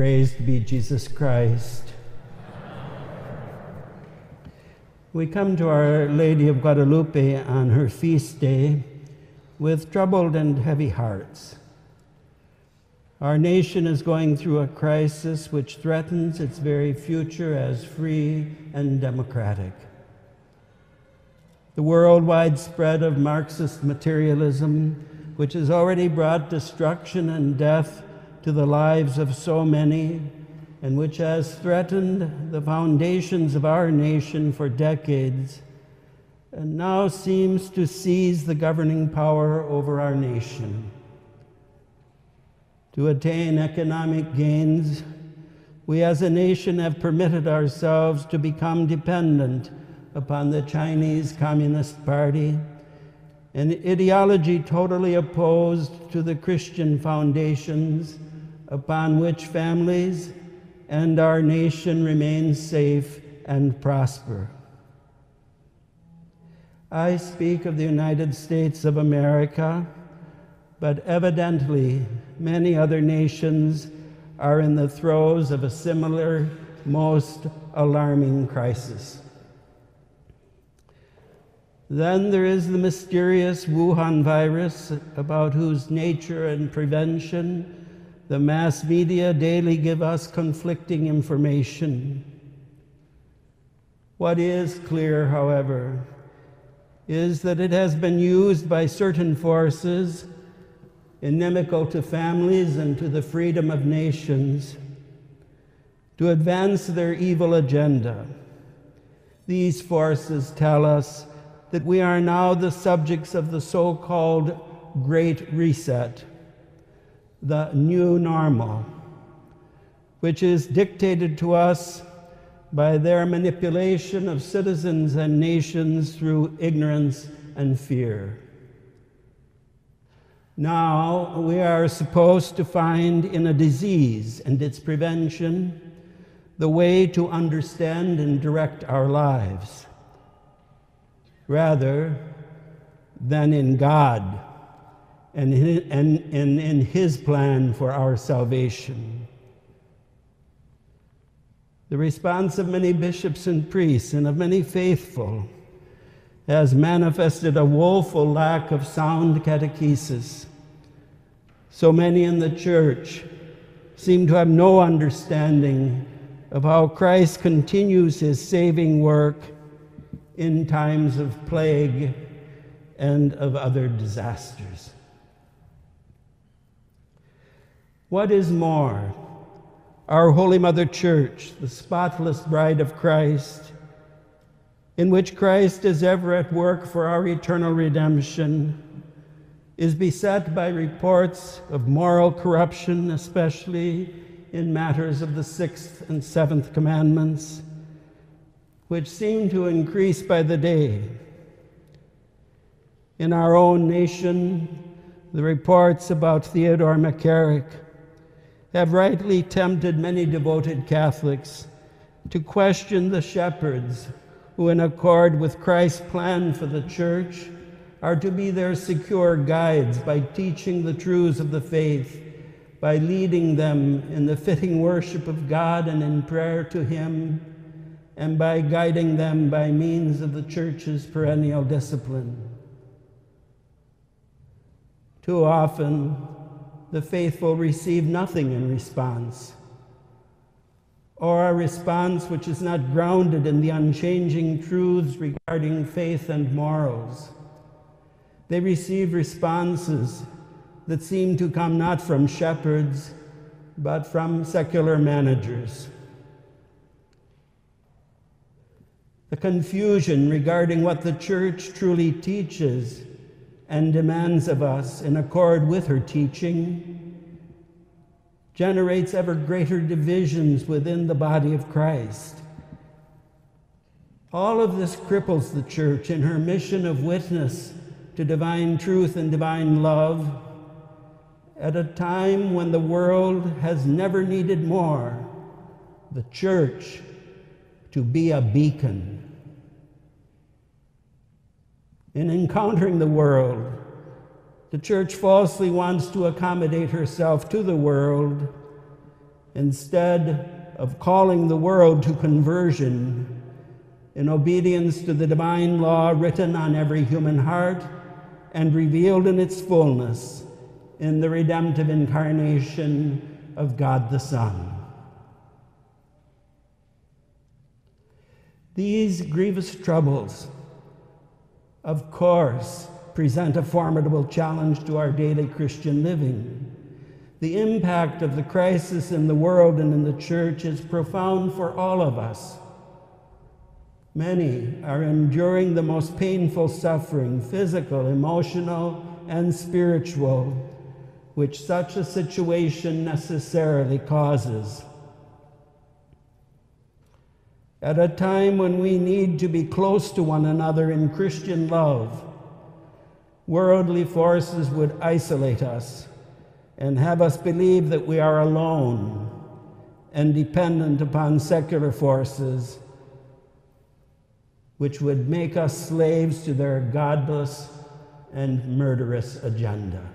Praised be Jesus Christ. We come to Our Lady of Guadalupe on her feast day with troubled and heavy hearts. Our nation is going through a crisis which threatens its very future as free and democratic. The worldwide spread of Marxist materialism, which has already brought destruction and death to the lives of so many, and which has threatened the foundations of our nation for decades, and now seems to seize the governing power over our nation. To attain economic gains, we as a nation have permitted ourselves to become dependent upon the Chinese Communist Party, an ideology totally opposed to the Christian foundations upon which families and our nation remain safe and prosper. I speak of the United States of America, but evidently many other nations are in the throes of a similar, most alarming crisis. Then there is the mysterious Wuhan virus, about whose nature and prevention the mass media daily give us conflicting information. What is clear, however, is that it has been used by certain forces inimical to families and to the freedom of nations to advance their evil agenda. These forces tell us that we are now the subjects of the so-called Great Reset, the new normal, which is dictated to us by their manipulation of citizens and nations through ignorance and fear. Now we are supposed to find in a disease and its prevention the way to understand and direct our lives, rather than in God and in His plan for our salvation. The response of many bishops and priests and of many faithful has manifested a woeful lack of sound catechesis. So many in the Church seem to have no understanding of how Christ continues His saving work in times of plague and of other disasters. What is more, our Holy Mother Church, the spotless bride of Christ, in which Christ is ever at work for our eternal redemption, is beset by reports of moral corruption, especially in matters of the 6th and 7th commandments, which seem to increase by the day. In our own nation, the reports about Theodore McCarrick have rightly tempted many devoted Catholics to question the shepherds who, in accord with Christ's plan for the Church, are to be their secure guides by teaching the truths of the faith, by leading them in the fitting worship of God and in prayer to Him, and by guiding them by means of the Church's perennial discipline. Too often, the faithful receive nothing in response, or a response which is not grounded in the unchanging truths regarding faith and morals. They receive responses that seem to come not from shepherds, but from secular managers. The confusion regarding what the Church truly teaches and demands of us in accord with her teaching generates ever greater divisions within the body of Christ. All of this cripples the Church in her mission of witness to divine truth and divine love at a time when the world has never needed more the Church to be a beacon. In encountering the world, the Church falsely wants to accommodate herself to the world instead of calling the world to conversion in obedience to the divine law written on every human heart and revealed in its fullness in the redemptive incarnation of God the Son. These grievous troubles, of course, present a formidable challenge to our daily Christian living. The impact of the crisis in the world and in the church is profound for all of us. Many are enduring the most painful suffering, physical, emotional, and spiritual, which such a situation necessarily causes. At a time when we need to be close to one another in Christian love, worldly forces would isolate us and have us believe that we are alone and dependent upon secular forces, which would make us slaves to their godless and murderous agenda.